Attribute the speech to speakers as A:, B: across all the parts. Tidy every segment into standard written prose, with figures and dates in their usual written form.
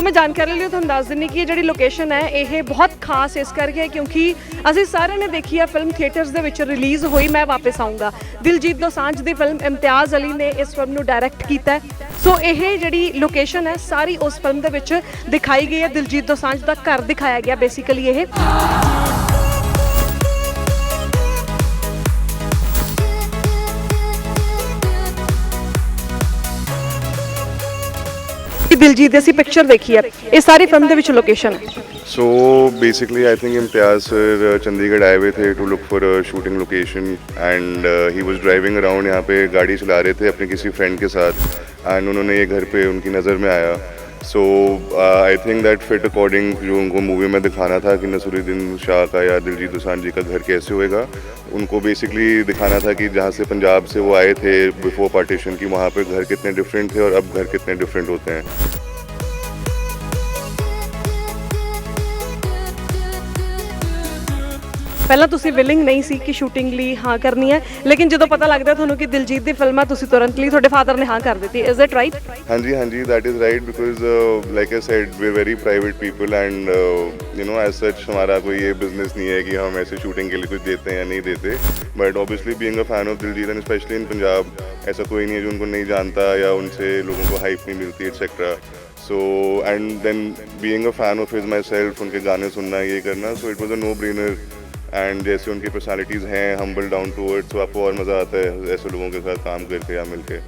A: मैं जानकारी लिए ਤੁਹਾਨੂੰ ਦੱਸ ਦਿੰਨੀ ਕਿ ਇਹ ਜਿਹੜੀ ਲੋਕੇਸ਼ਨ ਹੈ ਇਹ ਬਹੁਤ ਖਾਸ ਇਸ ਕਰਕੇ ਹੈ ਕਿਉਂਕਿ ਅਸੀਂ ਸਾਰਿਆਂ ਨੇ ਦੇਖੀ ਹੈ ਫਿਲਮ ਥੀਏਟਰਸ ਦੇ ਵਿੱਚ ਰਿਲੀਜ਼ ਹੋਈ ਮੈਂ ਵਾਪਸ ਆਉਂਗਾ। ਦਿਲਜੀਤ ਦੋਸਾਂਝ ਦੀ ਫਿਲਮ ਇਮਤਿਆਜ਼ ਅਲੀ ਨੇ ਇਸ ਫਿਲਮ ਨੂੰ ਡਾਇਰੈਕਟ ਕੀਤਾ ਹੈ। ਸੋ ਇਹ ਜਿਹੜੀ ਲੋਕੇਸ਼ਨ ਹੈ ਸਾਰੀ ਉਸ ਫਿਲਮ ਦੇ ਵਿੱਚ ਦਿਖਾਈ ਗਈ ਹੈ। ਦਿਲਜੀਤ ਦੋਸਾਂਝ ਦਾ ਘਰ ਦਿਖਾਇਆ ਗਿਆ ਬੇਸਿਕਲੀ ਇਹ। दिलजीत दी पिक्चर देखी है ये सारी फिल्म दे विच लोकेशन है।
B: So basically I think Imtiaz sir Chandigarh आए हुए थे to look for a shooting location and he was driving around. यहाँ पे गाड़ी चला रहे थे अपने किसी फ्रेंड के साथ एंड उन्होंने ये घर पे उनकी नज़र में आया। So I think that fit according जो उनको मूवी में दिखाना था कि नसीरुद्दीन शाह का या दिलजीत दोसांझ जी का घर कैसे होएगा। उनको बेसिकली दिखाना था कि जहाँ से पंजाब से वो आए थे बिफोर पार्टीशन की वहाँ पे घर कितने डिफरेंट थे और अब घर कितने डिफरेंट होते हैं।
A: पहला तुसी विलिंग नहीं सी कि शूटिंग ली हाँ करनी है लेकिन जो पता लगता है थानू कि दिलजीत दी फिल्म है तुसी तुरंत ली थोड़े फादर ने हाँ कर दी। Is it right?
B: हाँ जी that is right because like I said we very private people and you know as such हमारा कोई ये बिजनेस नहीं है कि हम ऐसे शूटिंग के लिए कुछ देते हैं या नहीं देते। But obviously being a fan of Diljit and specially in Punjab ऐसा कोई नहीं है जो उनको नहीं जानता या उनसे लोगों को हाइप नहीं मिलती etcetera. So and then being a fan of his myself उनके गाने सुनना ये करना so it was a no brainer. And जैसे उनकी पर्सनालिटीज़ हैं हम्बल डाउन टू अर्थ तो आपको और मज़ा आता है ऐसे लोगों के साथ काम करके या मिलके।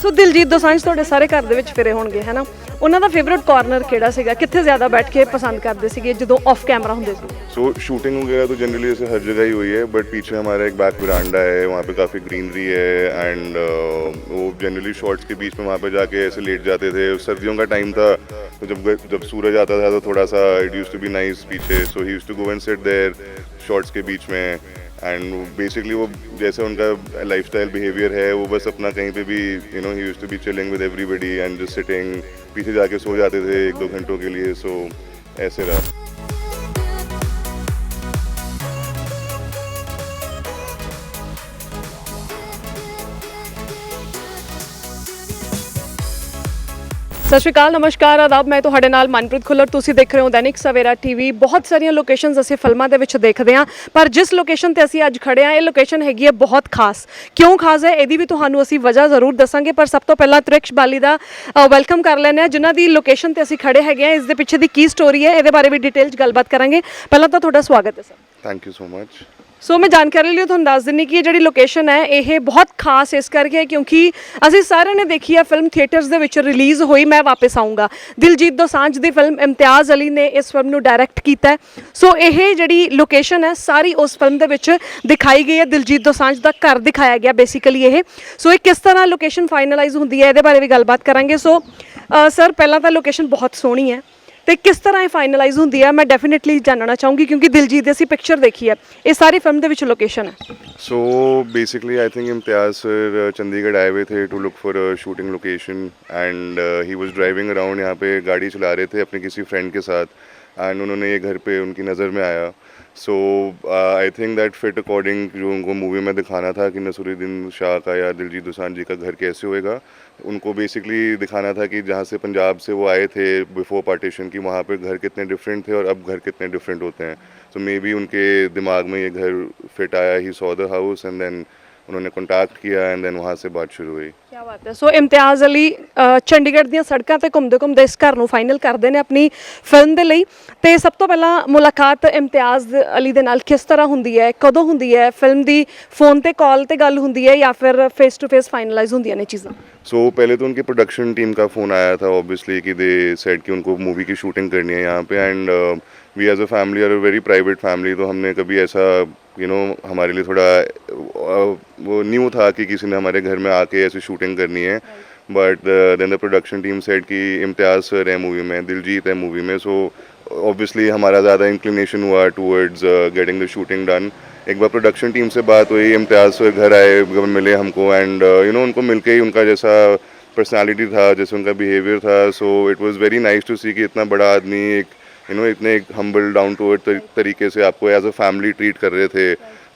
A: सो दिलजीत दोसांझ ਤੁਹਾਡੇ ਸਾਰੇ ਘਰ ਦੇ ਵਿੱਚ ਫਿਰੇ ਹੋਣਗੇ ਹੈ ਨਾ ਉਹਨਾਂ ਦਾ ਫੇਵਰਿਟ ਕਾਰਨਰ ਕਿਹੜਾ ਸੀਗਾ ਕਿੱਥੇ ਜ਼ਿਆਦਾ बैठ के पसंद करते ਸੀਗੇ ਜਦੋਂ ऑफ कैमरा ਹੁੰਦੇ ਸੀ?
B: सो शूटिंग वगैरह तो जनरली ऐसे हर जगह ही हुई है बट पीछे हमारा एक बैक वरांडा है वहाँ पे काफ़ी ग्रीनरी है एंड वो जनरली शॉट्स के बीच में वहाँ पे जाके ऐसे लेट जाते थे। सर्दियों का टाइम था तो जब सूरज आता था तो थोड़ा सा it used to be nice पीछे so he used to go and sit there shots के बीच में एंड बेसिकली वो जैसे उनका लाइफस्टाइल बिहेवियर है वो बस अपना कहीं पे भी you know he used to be chilling with everybody and just sitting पीछे जाके सो जाते थे 1-2 घंटों के लिए। सो ऐसे रहा।
A: सत श्री अकाल नमस्कार आदाब मैं ਤੁਹਾਡੇ ਨਾਲ ਮਨਪ੍ਰੀਤ ਖੁੱਲਰ ਤੁਸੀਂ ਦੇਖ ਰਹੇ ਹੋ ਦੈਨਿਕ ਸਵੇਰਾ ਟੀਵੀ। ਬਹੁਤ ਸਾਰੀਆਂ ਲੋਕੇਸ਼ਨਸ ਅਸੀਂ ਫਿਲਮਾਂ ਦੇ ਵਿੱਚ ਦੇਖਦੇ ਹਾਂ ਪਰ ਜਿਸ ਲੋਕੇਸ਼ਨ ਤੇ ਅਸੀਂ ਅੱਜ ਖੜੇ ਹਾਂ ਇਹ ਲੋਕੇਸ਼ਨ ਹੈਗੀ ਹੈ ਬਹੁਤ ਖਾਸ। ਕਿਉਂ ਖਾਸ ਹੈ ਇਹਦੀ ਵੀ ਤੁਹਾਨੂੰ ਅਸੀਂ ਵਜ੍ਹਾ ਜ਼ਰੂਰ ਦੱਸਾਂਗੇ ਪਰ ਸਭ ਤੋਂ ਪਹਿਲਾਂ ਤ੍ਰਿਕਸ਼ ਬਾਲੀ ਦਾ ਵੈਲਕਮ ਕਰ ਲੈਂਦੇ ਹਾਂ ਜਿਨ੍ਹਾਂ ਦੀ ਲੋਕੇਸ਼ਨ ਤੇ ਅਸੀਂ ਖੜੇ ਹੈਗੇ ਹਾਂ। ਇਸ ਦੇ ਪਿੱਛੇ ਦੀ ਕੀ ਸਟੋਰੀ ਹੈ ਇਹਦੇ ਬਾਰੇ ਵੀ ਡਿਟੇਲ 'ਚ ਗੱਲਬਾਤ ਕਰਾਂਗੇ। ਪਹਿਲਾਂ ਤਾਂ ਤੁਹਾਡਾ ਸਵਾਗਤ ਹੈ sir.
B: Thank you so much.
A: ਸੋ ਮੈਂ ਜਾਣਕਾਰੀ ਲਈ ਤੁਹਾਨੂੰ ਦੱਸ ਦਿੰਨੀ ਕਿ ਇਹ ਜਿਹੜੀ ਲੋਕੇਸ਼ਨ ਹੈ ਇਹ ਬਹੁਤ ਖਾਸ ਇਸ ਕਰਕੇ ਹੈ ਕਿਉਂਕਿ ਅਸੀਂ ਸਾਰਿਆਂ ਨੇ ਦੇਖੀ ਹੈ ਫਿਲਮ ਥੀਏਟਰਸ ਦੇ ਵਿੱਚ ਰਿਲੀਜ਼ ਹੋਈ ਮੈਂ ਵਾਪਸ ਆਉਂਗਾ। ਦਿਲਜੀਤ ਦੋਸਾਂਝ ਦੀ ਫਿਲਮ ਇਮਤਿਆਜ਼ ਅਲੀ ਨੇ ਇਸ ਫਿਲਮ ਨੂੰ ਡਾਇਰੈਕਟ ਕੀਤਾ ਹੈ। ਸੋ ਇਹ ਜਿਹੜੀ ਲੋਕੇਸ਼ਨ ਹੈ ਸਾਰੀ ਉਸ ਫਿਲਮ ਦੇ ਵਿੱਚ ਦਿਖਾਈ ਗਈ ਹੈ। ਦਿਲਜੀਤ ਦੋਸਾਂਝ ਦਾ ਘਰ ਦਿਖਾਇਆ ਗਿਆ ਬੇਸਿਕਲੀ ਇਹ। ਸੋ ਇਹ ਕਿਸ ਤਰ੍ਹਾਂ ਲੋਕੇਸ਼ਨ ਫਾਈਨਲਾਈਜ਼ ਹੁੰਦੀ ਹੈ ਇਹਦੇ ਬਾਰੇ ਵੀ ਗੱਲਬਾਤ ਕਰਾਂਗੇ। ਸੋ ਸਰ ਪਹਿਲਾਂ ਤਾਂ ਲੋਕੇਸ਼ਨ ਬਹੁਤ ਸੋਹਣੀ ਹੈ ਤੇ ਕਿਸ ਤਰ੍ਹਾਂ ਇਹ ਫਾਈਨਲਾਈਜ਼ ਹੁੰਦੀ ਹੈ ਮੈਂ ਡੈਫੀਨਿਟਲੀ ਜਾਣਨਾ ਚਾਹੂੰਗੀ ਕਿਉਂਕਿ ਦਿਲਜੀਤ ਦੀ ਅਸੀਂ ਪਿਕਚਰ ਦੇਖੀ ਹੈ ਇਹ ਸਾਰੀ ਫਿਲਮ ਦੇ ਵਿੱਚ ਲੋਕੇਸ਼ਨ ਹੈ।
B: So basically I think Imtiaz sir Chandigarh आए हुए थे to look for a shooting location and he was driving around. यहाँ पे गाड़ी चला रहे थे अपने किसी फ्रेंड के साथ एंड उन्होंने ये घर पे उनकी नज़र में आया। So I think that fit according जो उनको मूवी में दिखाना था कि नसीरुद्दीन शाह का या दिलजीत दोसांझ जी का घर कैसे होएगा। उनको बेसिकली दिखाना था कि जहाँ से पंजाब से वो आए थे बिफोर पार्टीशन की वहाँ पे घर कितने डिफरेंट थे और अब घर कितने डिफरेंट होते हैं। तो मे बी उनके दिमाग में ये घर फिट आया he saw the house and then उन्होंने कॉन्टैक्ट किया एंड देन वहाँ से बात शुरू हुई।
A: क्या बात है। सो इम्तियाज़ अली ਚੰਡੀਗੜ੍ਹ ਦੀਆਂ ਸੜਕਾਂ ਤੇ ਘੁੰਮਦੇ ਇਸ ਘਰ ਨੂੰ ਫਾਈਨਲ ਕਰਦੇ ਨੇ ਆਪਣੀ ਫਿਲਮ ਦੇ ਲਈ ਤੇ ਸਭ ਤੋਂ ਪਹਿਲਾਂ ਮੁਲਾਕਾਤ ਇਮਤਿयाज़ ਅਲੀ ਦੇ ਨਾਲ ਕਿਸ ਤਰ੍ਹਾਂ ਹੁੰਦੀ ਹੈ ਕਦੋਂ ਹੁੰਦੀ ਹੈ ਫਿਲਮ ਦੀ ਫੋਨ ਤੇ ਕਾਲ ਤੇ ਗੱਲ ਹੁੰਦੀ है या फिर फेस टू फेस फाइनलाइज ਹੁੰਦੀਆਂ ਨੇ चीज़ें?
B: सो पहले तो उनकी प्रोडक्शन टीम का फ़ोन आया था ऑब्वियसली कि दे सेड कि उनको मूवी की शूटिंग करनी है यहाँ पे and we as a family are a very private family तो हमने कभी ऐसा यू नो हमारे लिए थोड़ा वो न्यू था कि किसी ने हमारे घर में आके ऐसी शूटिंग करनी है। But then the production team said कि इम्तियाज़ सर है मूवी में दिलजीत है मूवी में सो ऑब्वियसली हमारा ज़्यादा इंक्लिनेशन हुआ towards getting the shooting done. एक बार प्रोडक्शन टीम से बात हुई इम्तियाज़ सर घर आए मिले हमको एंड यू नो उनको मिलके ही उनका जैसा पर्सनालिटी था जैसे उनका बिहेवियर था so it was very nice to see कि इतना बड़ा आदमी एक यू नो इतने हम्बल डाउन टू अर्थ तरीके से आपको एज अ फैमिली ट्रीट कर रहे थे।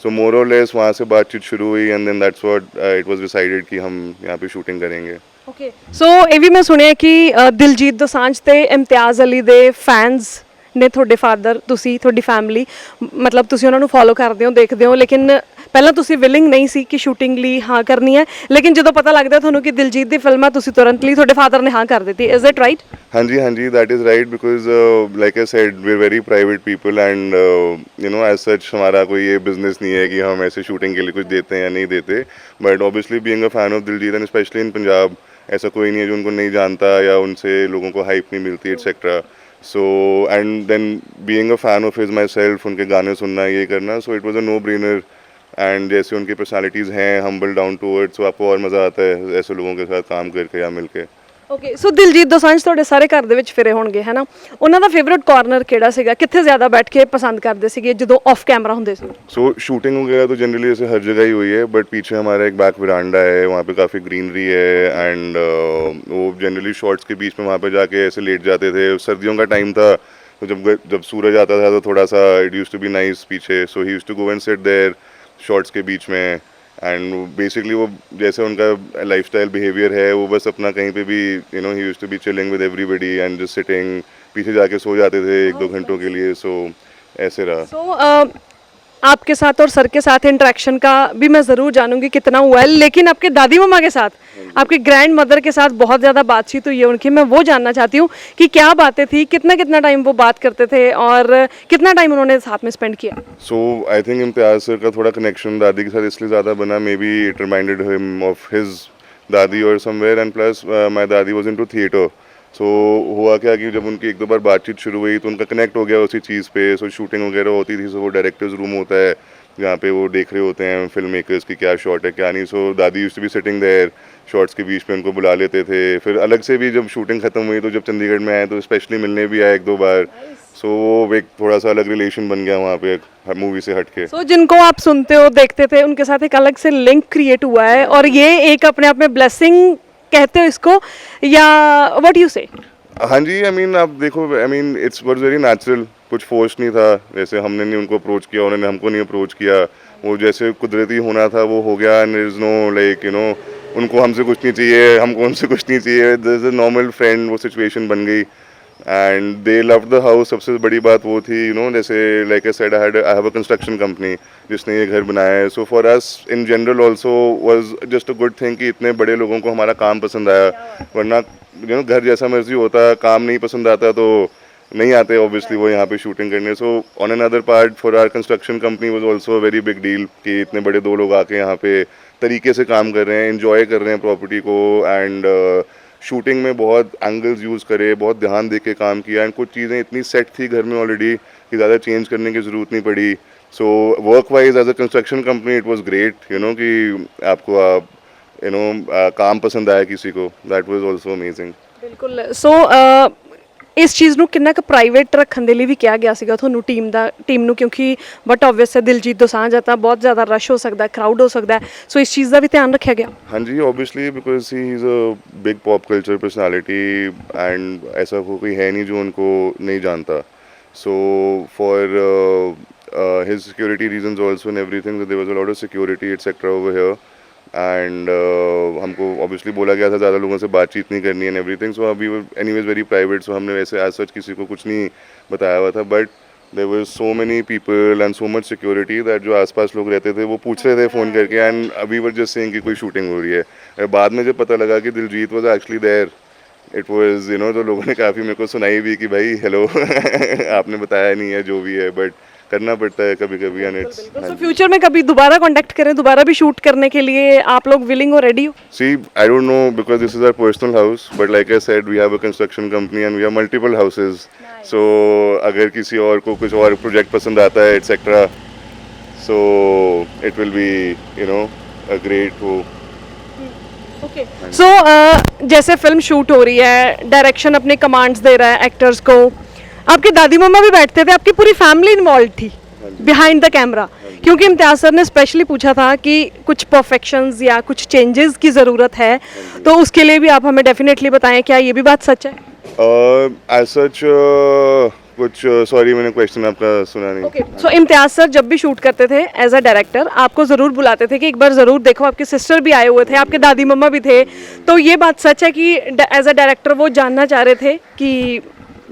B: सो मोर और लेस वहाँ से बातचीत शुरू हुई and then that's what it was decided कि हम यहाँ पे शूटिंग करेंगे।
A: ਓਕੇ ਸੋ ਇਹ ਵੀ ਮੈਂ ਸੁਣਿਆ ਕਿ ਦਿਲਜੀਤ ਦੋਸਾਂਝ ਤੇ ਇਮਤਿਆਜ਼ ਅਲੀ ਦੇ ਫੈਨਸ ਨੇ ਤੁਹਾਡੇ ਫਾਦਰ ਤੁਸੀਂ ਤੁਹਾਡੀ ਫੈਮਿਲੀ ਮਤਲਬ ਤੁਸੀਂ ਉਹਨਾਂ ਨੂੰ ਫੋਲੋ ਕਰਦੇ ਹੋ ਦੇਖਦੇ ਹੋ ਲੇਕਿਨ ਪਹਿਲਾਂ ਤੁਸੀਂ ਵਿਲਿੰਗ ਨਹੀਂ ਸੀ ਕਿ ਸ਼ੂਟਿੰਗ ਲਈ ਹਾਂ ਕਰਨੀ ਹੈ ਲੇਕਿਨ ਜਦੋਂ ਪਤਾ ਲੱਗਦਾ ਤੁਹਾਨੂੰ ਕਿ ਦਿਲਜੀਤ ਦੀ ਫਿਲਮ ਆ ਤੁਸੀਂ ਤੁਰੰਤ ਲਈ ਤੁਹਾਡੇ ਫਾਦਰ ਨੇ ਹਾਂ ਕਰ ਦਿੱਤੀ ਇਜ਼ ਇਟ ਰਾਈਟ?
B: हाँ जी that is right because like I said we are very private people and you know as such हमारा कोई ये बिजनेस नहीं है कि हम ऐसे शूटिंग के लिए कुछ देते हैं या नहीं देते, but obviously being a fan of Diljit and specially in Punjab ऐसा कोई नहीं है जो उनको नहीं जानता या उनसे लोगों को हाइप नहीं मिलती etcetera. So and then being a fan of his myself, उनके गाने सुनना ये करना, so it was a no brainer. And जैसे उनकी पर्सनालिटीज़ हैं humble down to earth, so आपको और मज़ा आता है ऐसे लोगों के साथ काम करके या मिलके।
A: ਓਕੇ ਸੋ ਦਿਲਜੀਤ ਦੋਸਾਂਝ ਤੁਹਾਡੇ ਸਾਰੇ ਘਰ ਦੇ ਵਿੱਚ ਫਿਰੇ ਹੋਣਗੇ ਹੈ ਨਾ, ਉਹਨਾਂ ਦਾ ਫੇਵਰਿਟ ਕਾਰਨਰ ਕਿਹੜਾ ਸੀਗਾ, ਕਿੱਥੇ ਜ਼ਿਆਦਾ ਬੈਠ ਕੇ पसंद करते ਸੀਗੇ ਜਦੋਂ ऑफ कैमरा ਹੁੰਦੇ ਸੀ?
B: सो शूटिंग वगैरह तो जनरली ऐसे हर जगह ही हुई है, बट पीछे हमारा एक बैक वरांडा है, वहाँ पे काफ़ी ग्रीनरी है एंड वो जनरली शॉट्स के बीच में वहाँ पे जाके ऐसे लेट जाते थे। सर्दियों का टाइम था तो जब सूरज आता था तो थोड़ा सा it used to be nice पीछे, so he used to go and sit there shots के बीच में एंड बेसिकली वो जैसे उनका लाइफस्टाइल बिहेवियर है वो बस अपना कहीं पे भी you know he used to be chilling with everybody and just sitting, पीछे जाके सो जाते थे 1-2 घंटों के लिए, सो ऐसे रहा।
A: सो आपके साथ और सर के साथ इंटरेक्शन का भी मैं ज़रूर जानूंगी कितना हुआ है, लेकिन आपके दादी मम्मा के साथ, आपके ग्रैंड मदर के साथ बहुत ज़्यादा बातचीत हुई है उनकी, मैं वो जानना चाहती हूँ कि क्या बातें थी, कितना कितना टाइम वो बात करते थे और कितना टाइम उन्होंने साथ में स्पेंड किया?
B: सो आई थिंक इम्तियाज़ सर का थोड़ा कनेक्शन दादी के साथ इसलिए ज़्यादा बना, may be it reminded him of his दादी और समवेयर, एंड प्लस माई दादी वॉज इन टू थिएटर। सो हुआ क्या कि जब उनकी 1-2 बार बातचीत शुरू हुई तो उनका कनेक्ट हो गया उसी चीज़ पे। सो शूटिंग वगैरह होती थी, सो वो डायरेक्टर्स रूम होता है जहाँ पे वो देख रहे होते हैं फिल्म मेकर्स की क्या शॉट है क्या नहीं, सो दादी used to be sitting there, shots के बीच में उनको बुला लेते थे। फिर अलग से भी जब शूटिंग ख़त्म हुई तो जब चंडीगढ़ में आए तो स्पेशली मिलने भी आए 1-2 बार, सो वो एक थोड़ा सा अलग रिलेशन बन गया वहाँ पे हर मूवी से हट के।
A: सो जिनको आप सुनते हो देखते थे उनके साथ एक अलग से लिंक क्रिएट हुआ है और ये एक अपने आप में ब्लेसिंग कहते हो इसको या व्हाट यू से?
B: हाँ जी, आई मीन आप देखो, I mean it's was very natural, कुछ फोर्स नहीं था, जैसे हमने नहीं उनको अप्रोच किया उन्होंने हमको नहीं अप्रोच किया, वो जैसे कुदरती होना था वो हो गया। And there is no like you know उनको हमसे कुछ नहीं चाहिए, हमको उनसे कुछ नहीं चाहिए, there is a normal friend, वो सिचुएशन बन गई and they loved the house. सबसे बड़ी बात वो थी यू नो, जैसे like I said I have a construction company जिसने ये घर बनाया है, so for us in general also was just a good thing कि इतने बड़े लोगों को हमारा काम पसंद आया, वरना यू नो घर जैसा मर्जी होता, काम नहीं पसंद आता तो नहीं आते ऑब्वियसली वो यहाँ पे शूटिंग करने। So on another part for our construction company was also a very big deal कि इतने बड़े 2 लोग आके यहाँ पे तरीके से काम कर रहे हैं, एंजॉय कर रहे हैं प्रॉपर्टी को एंड शूटिंग में बहुत एंगल्स यूज़ करे, बहुत ध्यान दे के काम किया एंड कुछ चीज़ें इतनी सेट थी घर में ऑलरेडी कि ज़्यादा चेंज करने की ज़रूरत नहीं पड़ी। So work wise as a construction company it was great, you know कि आपको आप यू नो काम पसंद आया किसी को, दैट वाज आल्सो अमेजिंग।
A: ਬਿਲਕੁਲ। ਸੋ ਇਸ ਚੀਜ਼ ਨੂੰ ਕਿੰਨਾ ਕੁ ਪ੍ਰਾਈਵੇਟ ਰੱਖਣ ਦੇ ਲਈ ਵੀ ਕਿਹਾ ਗਿਆ ਸੀਗਾ ਤੁਹਾਨੂੰ ਟੀਮ ਨੂੰ, ਕਿਉਂਕਿ ਬਟ ਆਬਵੀਅਸ ਹੈ ਦਿਲਜੀਤ ਦੋਸਾਂਝ ਹੈ ਤਾਂ ਬਹੁਤ ਜ਼ਿਆਦਾ ਰਸ਼ ਹੋ ਸਕਦਾ, ਕਰਾਊਡ ਹੋ ਸਕਦਾ, ਸੋ ਇਸ ਚੀਜ਼ ਦਾ ਵੀ ਧਿਆਨ ਰੱਖਿਆ ਗਿਆ?
B: हाँ जी, obviously because he is a big pop culture personality and ऐसा कोई है नहीं जो उनको नहीं जानता। So for his security reasons also and everything there was a lot of security etcetera over here and हमको ऑब्वियसली बोला गया था ज़्यादा लोगों से बातचीत नहीं करनी एंड एवरीथिंग, सो अभी एनीवेज वेरी प्राइवेट, सो हमने वैसे एज सच किसी को कुछ नहीं बताया हुआ था, but there were so many people and so much security that जो आसपास लोग रहते थे वो पूछ रहे थे फ़ोन करके एंड अभी वर जस्ट सेइंग कि कोई शूटिंग हो रही है। बाद में जब पता लगा कि Diljit was actually there, it was you know, तो लोगों ने काफ़ी मेरे को सुनाई भी कि भाई हेलो आपने बताया नहीं है जो भी है, बट करना पड़ता है कभी कभी एंड इट्स।
A: सो फ्यूचर में कभी दोबारा कांटेक्ट करें, दोबारा भी शूट करने के लिए आप लोग विलिंग और रेडी हो?
B: See, I don't know because this is our personal house, but like I said, we have a construction company and we have multiple houses. So अगर किसी और को कुछ और प्रोजेक्ट पसंद आता है etc. So it will be you know a great वो।
A: ओके। सो जैसे फिल्म शूट हो रही है, डायरेक्शन अपने कमांड्स दे रहा है एक्टर्स को, आपके दादी मम्मा भी बैठते थे, आपकी पूरी फैमिली इन्वॉल्व थी बिहाइंड द कैमरा, क्योंकि इम्तियाज़ सर ने स्पेशली पूछा था कि कुछ परफेक्शंस या कुछ चेंजेस की ज़रूरत है, तो उसके लिए भी आप हमें डेफिनेटली बताएं क्या ये भी बात सच है?
B: As such कुछ सॉरी मैंने क्वेश्चन आपका सुना नहीं।
A: ओके सो इम्तियाज सर जब भी शूट करते थे एज अ डायरेक्टर आपको ज़रूर बुलाते थे कि एक बार ज़रूर देखो, आपके सिस्टर भी आए हुए थे, आपके दादी मम्मा भी थे, तो ये बात सच है कि एज अ डायरेक्टर वो जानना चाह रहे थे कि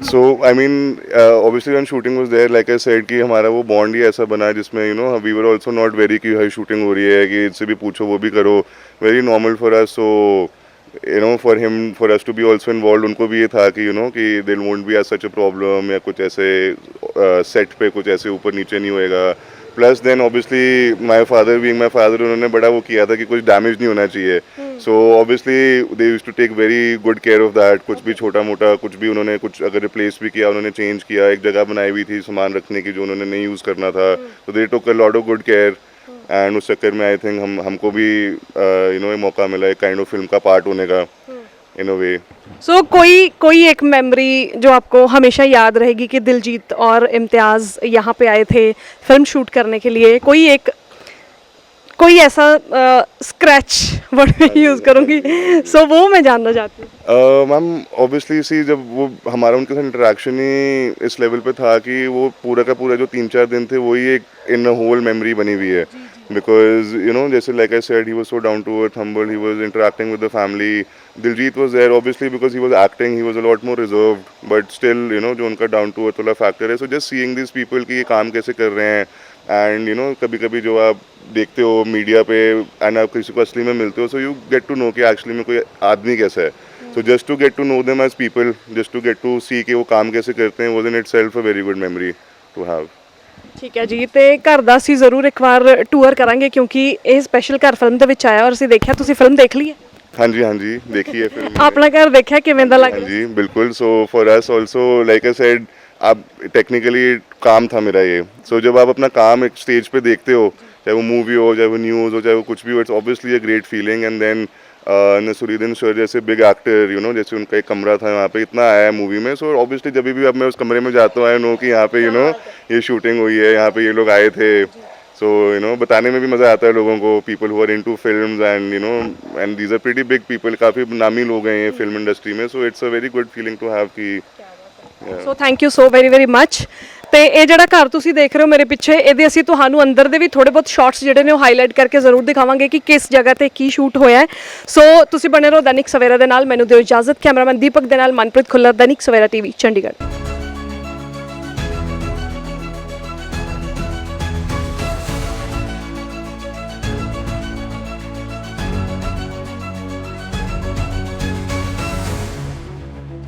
B: so I mean obviously when shooting was there like I said कि हमारा वो बॉन्ड ही ऐसा बना जिसमें you know we were also not very कि हाई शूटिंग हो रही है कि इससे भी पूछो वो भी करो, very normal for us. So you know for him for us to be also involve, उनको भी ये था कि यू नो कि there won't be such a problem या कुछ ऐसे सेट पे कुछ ऐसे ऊपर नीचे नहीं होएगा। Plus then obviously my father being my father, उन्होंने बड़ा वो किया था कि कुछ डैमेज नहीं होना चाहिए। So obviously they used to take very good care of that. कुछ भी छोटा मोटा कुछ भी उन्होंने कुछ अगर रिप्लेस भी किया, उन्होंने चेंज किया, एक जगह बनाई हुई थी सामान रखने की जो उन्होंने नहीं यूज़ करना था, तो they took a lot of good care. And उस चक्कर में आई थिंक हमको भी यू नो मौका मिला एक काइंड ऑफ फिल्म का पार्ट होने का इन अ वे।
A: सो कोई एक मेमोरी जो आपको हमेशा याद रहेगी कि दिलजीत और इम्तियाज़ यहाँ पे आए थे फिल्म शूट करने के लिए, कोई ऐसा स्क्रैच वर्ड में यूज़ करूँगी, सो वो मैं जानना चाहती हूँ।
B: मैम ऑब्वियसली सी जब वो हमारा उनके साथ इंटरेक्शन ही इस लेवल पे था कि वो पूरा का पूरा जो 3-4 दिन थे वही एक इन अ होल मेमोरी बनी हुई है। बिकॉज यू नो जैसे like I said he was so down to earth, humble, he was interacting with the family. Diljit was there obviously because he was acting, he was a lot more reserved, but still you know जो उनका down to earth वाला factor है। So just seeing this people कि ये काम कैसे कर रहे हैं, एंड यू नो कभी कभी जो आप देखते हो मीडिया पे एंड आप किसी को असली में मिलते हो, so you get to know कि एक्चुअली में कोई आदमी कैसा है। So just to get to know them as people, just to get to see कि वो काम कैसे करते हैं, was in itself a very good memory to have.
A: ਠੀਕ ਹੈ ਜੀ, ਤੇ ਘਰ ਦਾ ਅਸੀਂ ਜ਼ਰੂਰ ਇੱਕ ਵਾਰ ਟੂਰ ਕਰਾਂਗੇ ਕਿਉਂਕਿ ਇਹ ਸਪੈਸ਼ਲ ਘਰ ਫਿਲਮ ਦੇ ਵਿੱਚ ਆਇਆ ਔਰ ਅਸੀਂ ਦੇਖਿਆ, ਤੁਸੀਂ ਫਿਲਮ ਦੇਖ ਲਈ ਹੈ?
B: हाँ जी देखिए फिल्म।
A: ਆਪਣਾ ਘਰ ਦੇਖਿਆ ਕਿਵੇਂ ਦਾ ਲੱਗ
B: हाँ
A: ਰਿਹਾ?
B: जी बिल्कुल। सो for us also like I said आप टेक्निकली काम था मेरा ये। सो जब आप अपना काम एक स्टेज पे देखते हो, चाहे वो मूवी हो, चाहे वो न्यूज़ हो, चाहे वो कुछ भी हो, it's obviously a great feeling. And then Naseeruddin sir जैसे बिग एक्टर, यू नो जैसे उनका एक कमरा था वहाँ पे, इतना आया है मूवी में। सो ऑब्वियसली जब भी अब मैं उस कमरे में जाता हूँ आई नो कि यहाँ पे यू नो ये शूटिंग हुई है, यहाँ पे ये लोग आए थे। सो यू नो बताने में भी मज़ा आता है लोगों को, people who are into films and you know and these are pretty big people, काफ़ी नामी लोग हैं ये फिल्म इंडस्ट्री में। So it's a very good feeling to have कि
A: so thank you so very much. ਤੇ ਇਹ ਜਿਹੜਾ ਘਰ ਤੁਸੀਂ ਦੇਖ ਰਹੇ ਹੋ ਮੇਰੇ ਪਿੱਛੇ, ਇਹਦੇ ਅਸੀਂ ਤੁਹਾਨੂੰ ਅੰਦਰ ਦੇ ਵੀ ਥੋੜੇ ਬਹੁਤ ਸ਼ਾਰਟਸ ਜਿਹੜੇ ਨੇ ਉਹ ਹਾਈਲਾਈਟ ਕਰਕੇ ਜ਼ਰੂਰ ਦਿਖਾਵਾਂਗੇ ਕਿ ਕਿਸ ਜਗ੍ਹਾ ਤੇ ਕੀ ਸ਼ੂਟ ਹੋਇਆ ਹੈ। ਸੋ ਤੁਸੀਂ ਬਣੇ ਰਹੋ ਦੈਨਿਕ ਸਵੇਰਾ ਦੇ ਨਾਲ, ਮੈਨੂੰ ਦਿਓ ਇਜਾਜ਼ਤ। ਕੈਮਰਾਮੈਨ ਦੀਪਕ ਦੇ ਨਾਲ ਮਨਪ੍ਰੀਤ ਖੁੱਲਰ, ਦੈਨਿਕ ਸਵੇਰਾ ਟੀਵੀ ਚੰਡੀਗੜ੍ਹ।